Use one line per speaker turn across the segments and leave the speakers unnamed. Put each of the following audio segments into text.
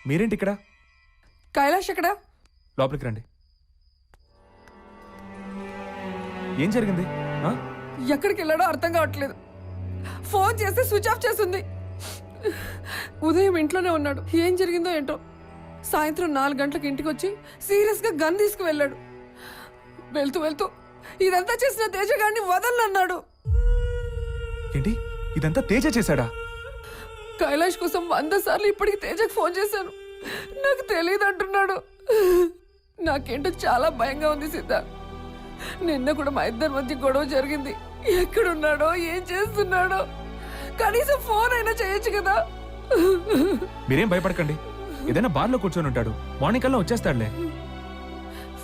మీరేంటి ఇక్కడ?
కైలాష్ ఎక్కడ?
లోపలికి రండి. ఏం జరిగింది?
ఎక్కడికి వెళ్ళాడో అర్థం కావట్లేదు. ఫోన్ చేస్తే స్విచ్ ఆఫ్ చేసింది. ఉదయం ఇంట్లోనే ఉన్నాడు. ఏం జరిగిందో ఏంటో. సాయంత్రం 4 గంటలకు ఇంటికి వచ్చి సీరియస్గా గన్ తీసుకువెళ్ళాడు. వెళ్తూ వెళ్తూ ఇదంతా చేసిన తేజగాడిని వదలన్నాడు.
ఏంటి, ఇదంతా తేజ చేశాడా?
కైలాష్ కోసం 100 సార్లు ఇప్పటికి తేజకు ఫోన్ చేశాను. నాకు తెలియదు అంటున్నాడు. నాకేంటో చాలా భయంగా ఉంది సిద్ధ. నిన్న కూడా మా ఇద్దరి మధ్య గొడవ జరిగింది. ఎక్కడున్నాడో, ఏం చేస్తున్నాడో, కనీసం ఫోన్ అయినా చేయొచ్చు కదా.
మీరేం భయపడకండి, ఏదైనా బార్లో కూర్చొని ఉంటాడు. మార్నింగ్ కల్లా వచ్చేస్తాడులే.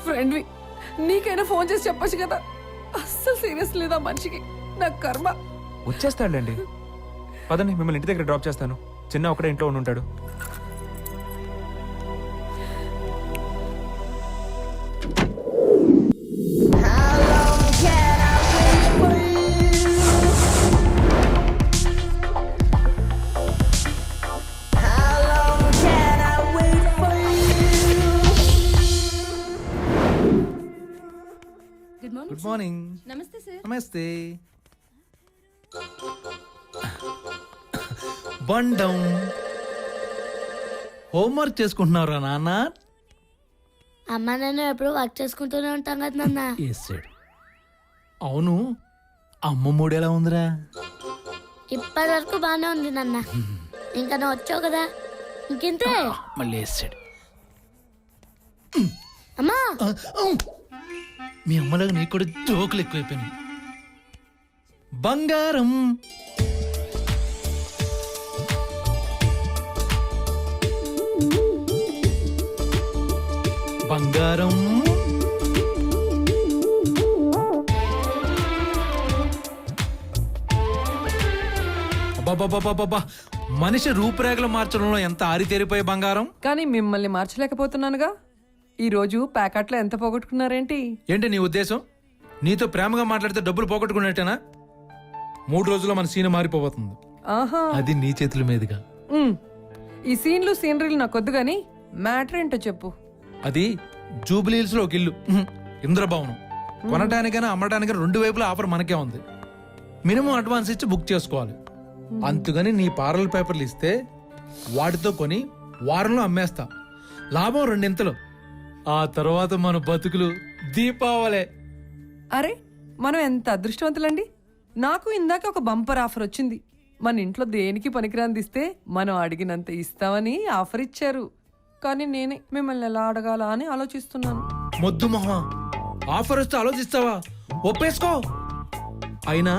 ఫ్రెండ్వి, నీకైనా ఫోన్ చేసి చెప్పొచ్చు కదా. అస్సలు సీరియస్ లేదా మనిషికి. నాకు కర్మ.
వచ్చేస్తాడులేండి. పదండి, మిమ్మల్ని ఇంటి దగ్గర డ్రాప్ చేస్తాను. చిన్న ఒకటే ఇంట్లో ఉండి ఉంటాడు.
Good morning.
నమస్తే సార్.
నమస్తే. బండం హోంవర్క్ చేసుకుంటున్నావురా నాన్న?
అమ్మ నేను ఎప్పుడు వర్క్ చేసుకుంటూనే ఉంటాం కదా నాన్న.
వేసాడు. అవును, అమ్మ మూడు ఎలా ఉందిరా?
ఇప్పటి వరకు బాగానే ఉంది నాన్న. ఇంకా నువ్వు వచ్చావు కదా, ఇంకింతే.
మళ్ళీ వేసాడు.
అమ్మా,
మీ అమ్మలాగా నీకు కూడా జోకులు ఎక్కువైపోయినాయి. బంగారం బంగారం అబ్బబ్బబ్బబ్బబ్బా, మనిషి రూపురేఖలు మార్చడంలో ఎంత ఆరితేరిపోయే బంగారం.
కానీ మిమ్మల్ని మార్చలేకపోతున్నానుగా. ఈ రోజు ప్యాకెట్లో ఎంత పోగొట్టుకున్నారేంటి?
ఏంటి నీ ఉద్దేశం? నీతో ప్రేమగా మాట్లాడితే డబ్బులు పోగొట్టుకున్నట్టేనా? 3 రోజుల్లో మన సీన్ మారిపోతుంది.
ఆహా,
అది నీ చేతుల మీదుగా.
ఈ సీన్లు సీనరీలు నాకొద్దు గాని మ్యాటర్ ఏంటో చెప్పు.
అది జూబ్లీహిల్స్ లో ఒక ఇల్లు, ఇంద్రభవనం. కొనడానికైనా అమ్మడానికైనా 2 వైపులా ఆఫర్ మనకే ఉంది. మినిమం అడ్వాన్స్ ఇచ్చి బుక్ చేసుకోవాలి. అంతగాని నీ పార్లర్ పేపర్లు ఇస్తే వాటితో కొని వారంలో అమ్మేస్తా. లాభం 2 ఆ తర్వాత మన బతుకులు దీపావళే.
అరే, మనం ఎంత అదృష్టవంతులండి. నాకు ఇందాక ఒక బంపర్ ఆఫర్ వచ్చింది. మన ఇంట్లో దేనికి పనికిరాంది ఇస్తే మనం అడిగినంత ఇస్తామని ఆఫర్ ఇచ్చారు. కానీ నేనే మిమ్మల్ని ఎలా అడగాలా అని ఆలోచిస్తున్నాను.
మొద్దు మొహమా, ఆఫర్ వస్తే ఆలోచిస్తావా? ఒప్పేసుకో. అయినా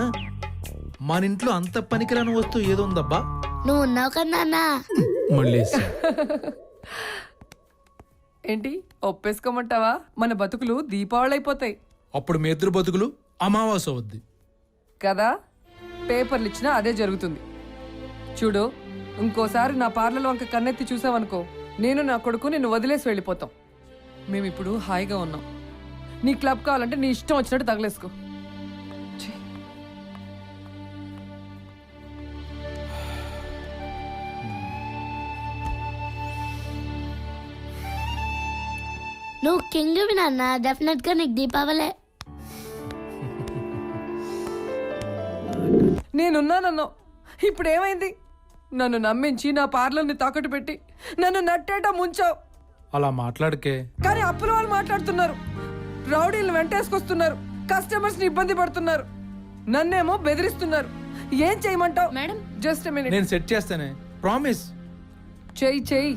మన ఇంట్లో అంత పనికిరాని వస్తువు ఏదో ఉందబ్బా.
నువ్వు ఉన్నావు కదా నాన్న.
మళ్ళీ
ఏంటి, ఒప్పేసుకోమంటావా? మన బతుకులు దీపావళి అయిపోతాయి.
అప్పుడు మీ ఇద్దరు బతుకులు అమావాస్య అవుద్ది
కదా. పేపర్లు ఇచ్చినా అదే జరుగుతుంది. చూడు, ఇంకోసారి నా పార్లర్ వంక కన్నెత్తి చూసావనుకో, నేను నా కొడుకు నిన్ను వదిలేసి వెళ్ళిపోతాం. మేమిప్పుడు హాయిగా ఉన్నాం. నీ క్లబ్ కావాలంటే నీ ఇష్టం వచ్చినట్టు తగలేసుకో. ఛీ.
నువ్వు కింగ్ నాన్న, డెఫినెట్ గా నీకు దీపావళే.
నేనున్నానన్నావు, ఇప్పుడు ఏమైంది? నన్ను నమ్మించి నా పార్లర్ని తాకట్టు పెట్టి నన్ను నట్టేట ముంచావు.
అలా మాట్లాడకే.
కానీ అప్పుల వాళ్ళు మాట్లాడుతున్నారు, రౌడీలు వెంటేసుకొస్తున్నారు, కస్టమర్స్ ని ఇబ్బంది పడుతున్నారు, నన్నేమో బెదిరిస్తున్నారు. ఏం చేయమంటావు?
Madam,
just minute.
నేను సెట్ చేస్తానే, ప్రామిస్.
చెయ్యి.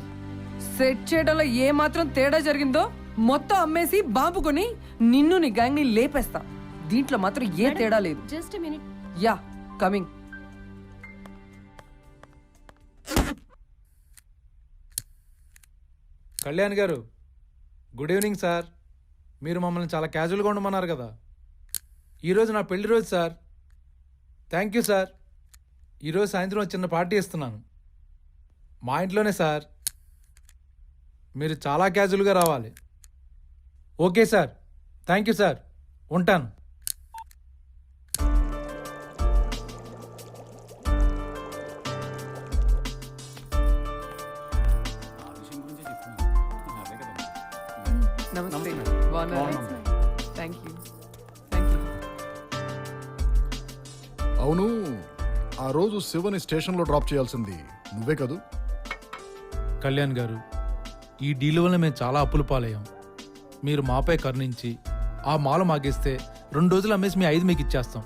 సెట్ చేయడంలో ఏ మాత్రం తేడా జరిగిందో మొత్తం అమ్మేసి బాంబు కొని నిన్ను నీ గ్యాంగ్ ని లేపేస్తా. దీంట్లో మాత్రం ఏ తేడా లేదు.
Just minute.
Yeah, coming.
Kalyan గారు, గుడ్ ఈవినింగ్ సార్. మీరు మమ్మల్ని చాలా క్యాజువల్గా ఉండమన్నారు కదా. ఈరోజు నా పెళ్లి రోజు సార్. Thank you sir. ఈరోజు సాయంత్రం చిన్న పార్టీ ఇస్తున్నాను మా ఇంట్లోనే సార్. మీరు చాలా క్యాజువల్గా రావాలి. Okay sir, thank you sir, ఉంటాను.
నమస్తే బాగున్నారా థ్యాంక్ యూ థ్యాంక్ యూ
అవును, ఆ రోజు శివని స్టేషన్లో డ్రాప్ చేయాల్సింది నువ్వే కదూ?
కళ్యాణ్ గారు, ఈ డీల్ వల్ల మేము చాలా అప్పులు పాలయ్యాం. మీరు మాపై కరుణించి ఆ మాల మాగిస్తే 2 రోజులు అమ్మేసి మీ 5 మీకు ఇచ్చేస్తాం.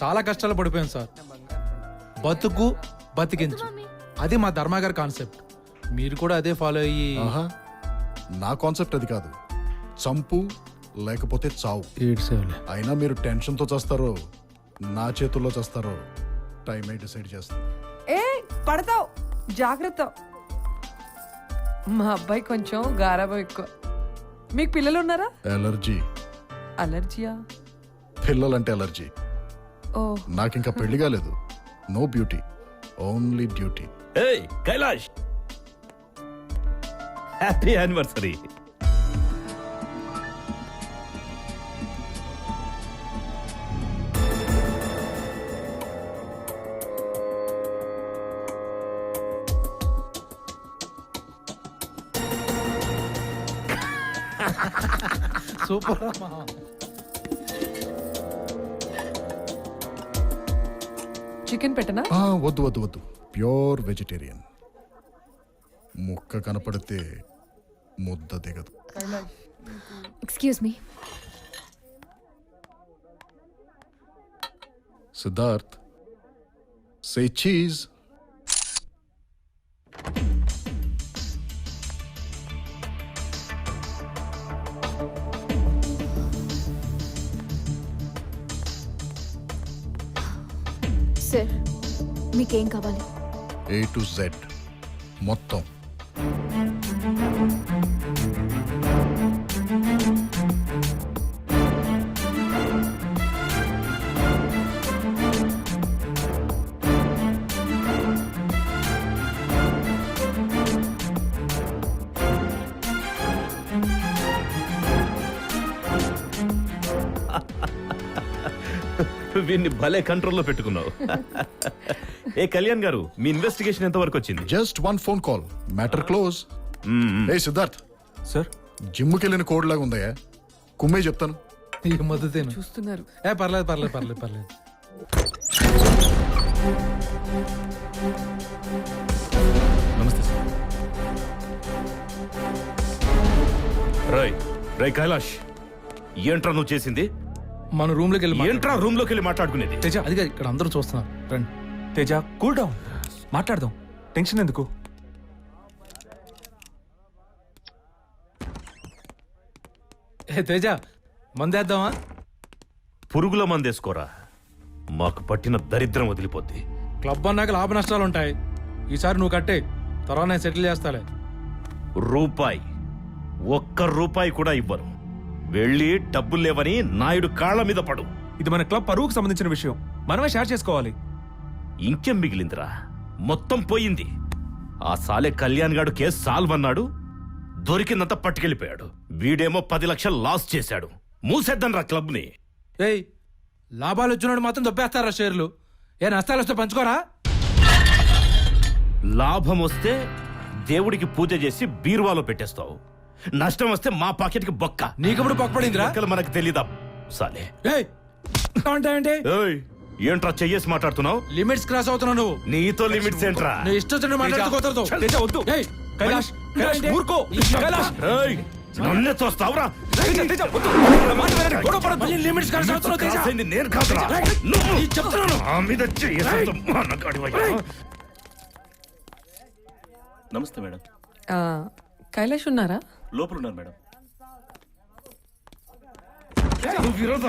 చాలా కష్టాలు పడిపోయాం సార్. బతుకు బతికించు, అది మా ధర్మాగారి కాన్సెప్ట్. మీరు కూడా అదే ఫాలో అయ్యి.
ఆహా, నా కాన్సెప్ట్ అది కాదు. చంపు లేకపోతే చావు.
ఏడ్సేవులే.
అయినా మీరు టెన్షన్తో చేస్తారో నా చేతుల్లో చేస్తారో టైమే డిసైడ్ చేస్తాను.
ఏ పడతావు, జాగ్రత్త. మా అబ్బాయి కొంచెం గారాబం ఎక్కువ. మీకు పిల్లలు ఉన్నారా?
ఎలర్జీ.
అలర్జియా?
పిల్లలంటే ఎలర్జీ.
ఓ
నాకింకా పెళ్లి కాలేదు. No beauty, only duty.
ఏయ్ Kailash, happy anniversary.
Super.
Chicken పెట్టనా?
వద్దు వద్దు వద్దు, ప్యూర్ వెజిటేరియన్. ముక్క కనపడితే ముద్ద దిగదు.
Excuse me.
Siddharth, say cheese.
Sir, మీకేం కావాలి?
A to Z మొత్తం.
వీన్ని భలే కంట్రోల్లో పెట్టుకున్నావు. ఏ కళ్యాణ్ గారు, మీ ఇన్వెస్టిగేషన్ ఎంత వరకు వచ్చింది?
Just 1 phone call, matter close. ఏ సిద్ధార్థ్,
సార్
జిమ్కి వెళ్ళిన కోడ్ లాగా ఉందయ్యా. కుమ్మే చెప్తాను.
ఈ మద్దతేను.
చూస్తున్నారు.
పర్లేదు పర్లేదు పర్లేదు పర్లేదు.
నమస్తే సార్.
రై కైలాష్, ఏంట్రా నువ్వు చేసింది?
మన రూమ్ లోకి వెళ్ళి
ఏంట్రా రూమ్ లోకి వెళ్ళి మాట్లాడుకునేది?
తేజ,
అది కాదు, ఇక్కడ అందరూ చూస్తున్నారు. రండి.
తేజ కూల్ డౌన్, మాట్లాడదాం. టెన్షన్ ఎందుకు?
తేజ, మందేద్దామా?
పురుగుల మందేసుకోరా, మాకు పట్టిన దరిద్రం వదిలిపోద్ది.
క్లబ్ అన్నాక లాభ నష్టాలు ఉంటాయి. ఈసారి నువ్వు కట్టే, తర్వాత నేను సెటిల్ చేస్తాలే.
రూపాయి, ఒక్క రూపాయి కూడా ఇవ్వను. వెళ్ళి డబ్బులు లేవని నాయుడు కాళ్ళ మీద పడు.
ఇది మన క్లబ్ పరువుకు సంబంధించిన విషయం, మనమే షేర్ చేసుకోవాలి.
ఇంకేం మిగిలిందిరా? మొత్తం పోయింది. ఆ సాలే కళ్యాణ్ గాడు కేసు సాల్వ్ అన్నాడు, దొరికిందంతా పట్టుకెళ్ళిపోయాడు. వీడేమో 10 లక్షలు లాస్ చేశాడు. మూసేద్దాం రా క్లబ్ ని.
ఏయ్, లాభాలు వచ్చినాడు మాత్రం దొబ్బేస్తారా షేర్లు? ఏ నష్టాలు వస్తే పంచుకోరా?
లాభం వస్తే దేవుడికి పూజ చేసి బీరువాలో పెట్టేస్తావు. నష్టం వస్తే మా పాకెట్కి బొక్క.
నీకప్పుడు పక్కపడిందిరా.
బొక్కలు మనకు తెలీదా సాలే?
ఏయ్, అంటే
ఏయ్, ఏంట్రా చెయ్యేసి మాట్లాడుతున్నావు?
లిమిట్స్ క్రాస్ అవుతున్నావు నువ్వు.
నీతో లిమిట్స్ ఏంట్రా?
నీ ఇష్టం వచ్చినట్టు మాట్లాడుతూ కుదరదు.
తేజ వద్దు.
ఏయ్,
కైలాష్, కైలాష్ ఊరుకో. కైలాష్,
ఏయ్, నన్నే చూస్తావురా?
తేజ, తేజ వద్దు. మాట వినండి, గొడవ పడొద్దు.
మళ్ళీ లిమిట్స్ క్రాస్ అవుతున్నావు తేజ.
రాసేది నేను కాదురా, నువ్వు.
ఈ చెప్తున్నాను.
నా మీద చెయ్యేసి మానగాడివయ్యా.
నమస్తే మేడం.
కైలాష్ ఉన్నారా?
లోపల ఉన్నారు మేడం.
నువ్వు ఈరోజు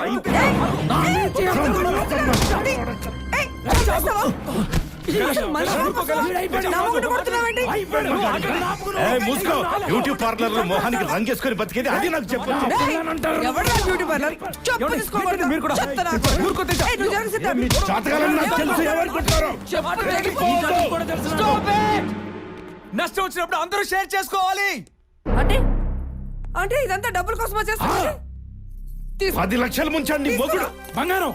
మూసుకో. యూట్యూబ్ పార్లర్ లో మొహానికి రంగేసుకొని బతికేది అది నాకు చెప్పు.
మీరు కూడా ఊరుకో తేజ.
మీ జాతకాలను నాకు తెలుసు, ఎవరుకుంటారో.
నష్టం వచ్చినప్పుడు అందరూ షేర్ చేసుకోవాలి.
అంటే అంటే ఇదంతా డబ్బుల కోసం చేస్తా.
10 లక్షలు ముంచాడు నీ మొగుడు.
బంగారం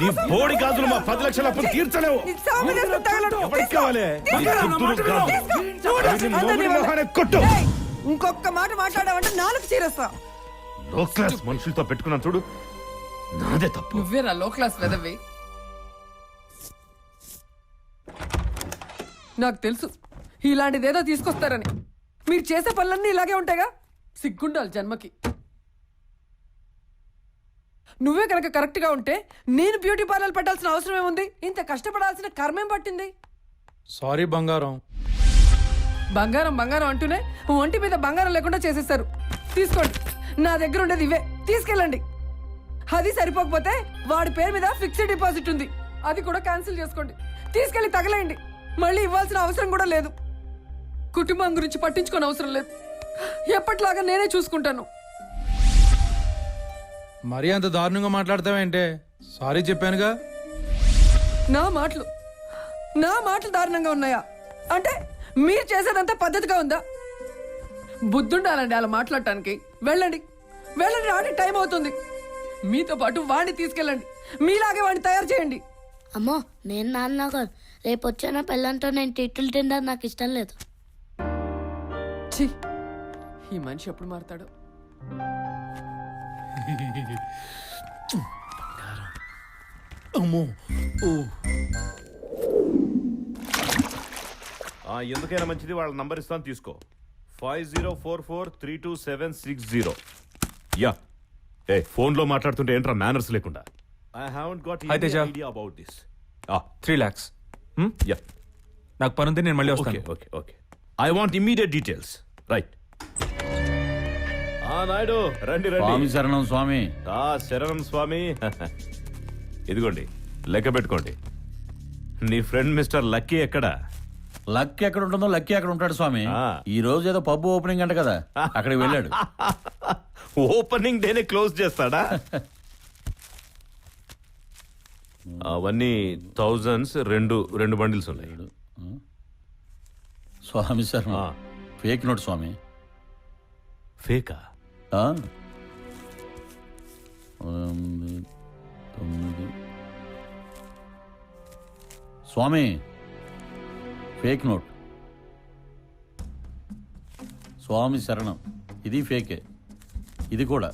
నీ బోడి గాజులు మా 10 లక్షల అప్పులు తీర్చలేవు. ఎవరికి కావాలి? నీ కూతురు గాజులు. వీడి మొగుడి మొహాన్ని కొట్టు.
ఇంకొక మాట మాట్లాడావంటే నాలుగు చీరేస్తా.
లో క్లాస్ మనుషులతో పెట్టుకున్నాను చూడు, నాదే తప్పు.
నువ్వేరా లో క్లాస్ వెదవి. నాకు తెలుసు ఇలాంటిదేదో తీసుకొస్తారని. మీరు చేసే పనులన్నీ ఇలాగే ఉంటాయిగా. సిగ్గుండాలి జన్మకి. నువ్వే కనుక కరెక్ట్గా ఉంటే నేను బ్యూటీ పార్లర్ పెట్టాల్సిన అవసరం ఏముంది? ఇంత కష్టపడాల్సిన కర్మేం పట్టింది?
సారీ బంగారం.
బంగారం బంగారం అంటూనే ఒంటి మీద బంగారం లేకుండా చేసేస్తారు. తీసుకోండి, నా దగ్గర ఉండేది ఇవే, తీసుకెళ్ళండి. అది సరిపోకపోతే వాడి పేరు మీద ఫిక్స్డ్ డిపాజిట్ ఉంది, అది కూడా క్యాన్సిల్ చేసుకోండి. తీసుకెళ్ళి తగలేయండి. మళ్ళీ ఇవ్వాల్సిన అవసరం కూడా లేదు. కుటుంబం గురించి పట్టించుకోని అవసరం లేదు. ఎప్పటిలాగా నేనే చూసుకుంటాను.
మరీ అంత దారుణంగా మాట్లాడతావేంటే? సారీ చెప్పానుగా.
నా మాటలు దారుణంగా ఉన్నాయా? అంటే మీరు చేసేదంతా పద్ధతిగా ఉందా? బుద్ధుండాలండి అలా మాట్లాడటానికి. వెళ్ళండి వెళ్ళండి, రాని టైం అవుతుంది. మీతో పాటు వాడిని తీసుకెళ్ళండి. మీలాగే వాడిని తయారు చేయండి.
అమ్మో, నేను నాన్న కాదు. రేపు వచ్చిన పిల్లంతో నేను తిట్టులు తినడం నాకు ఇష్టం లేదు.
ఛీ, ఈ మనిషి ఎప్పుడు మారుతాడు?
అమ్మో,
ఎందుకైనా మంచిది, వాళ్ళ నంబర్ ఇస్తాను, తీసుకో. 5044327760. యా, ఏ ఫోన్ లో మాట్లాడుతుంటే ఏంట్రా మేనర్స్ లేకుండా? I haven't got
Hi, Teja.
Idea about this.
3 lakhs.
Yeah,
నాకు పని ఉంది, నేను మళ్ళీ
ఓకే
వస్తాను.
Okay okay. I want immediate details. Right. Naidu రండి
స్వామి
రండి.
శరణం స్వామి.
శరణం స్వామి. ఇదిగోండి, లెక్క పెట్టుకోండి. నీ ఫ్రెండ్ మిస్టర్ లక్కీ ఎక్కడా?
లక్ ఎక్కడ ఉంటుందో లక్కీ అక్కడ ఉంటాడు స్వామి.
ఆ.
ఈ రోజు ఏదో పబ్బు ఓపెనింగ్ అంట కదా, అక్కడికి వెళ్ళాడు.
ఓపెనింగ్ డేనే క్లోజ్ చేస్తాడా? అవన్నీ థౌజండ్స్, రెండు బండిల్స్ ఉన్నాయి.
స్వామి శరణం.
ఆ.
ఫేక్ నోట్ స్వామి.
ఫేకా?
ఆ? 8, 9. స్వామి, ఫేక్ నోట్. స్వామి శరణం. ఇది ఫేకే, ఇది కూడా.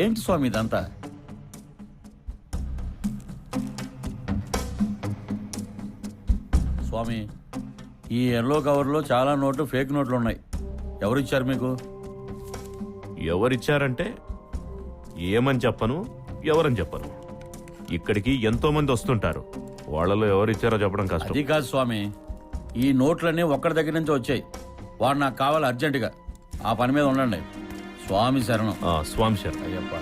ఏంటి స్వామి ఇదంతా? స్వామి, ఈ ఎల్లో కవర్లో చాలా నోట్లు ఫేక్ నోట్లు ఉన్నాయి. ఎవరిచ్చారు మీకు?
ఎవరిచ్చారంటే ఏమని చెప్పను, ఎవరని చెప్పను. ఇక్కడికి ఎంతో మంది వస్తుంటారు, వాళ్ళలో ఎవరిచ్చారో చెప్పడం కష్టం.
అది కాదు స్వామి, ఈ నోట్లన్నీ ఒక్కడి దగ్గర నుంచి వచ్చాయి. వాడు నాకు కావాలి అర్జెంటుగా. ఆ పని మీద ఉండండి. స్వామి శరణం.
స్వామి శరణ్.
అయ్యప్ప.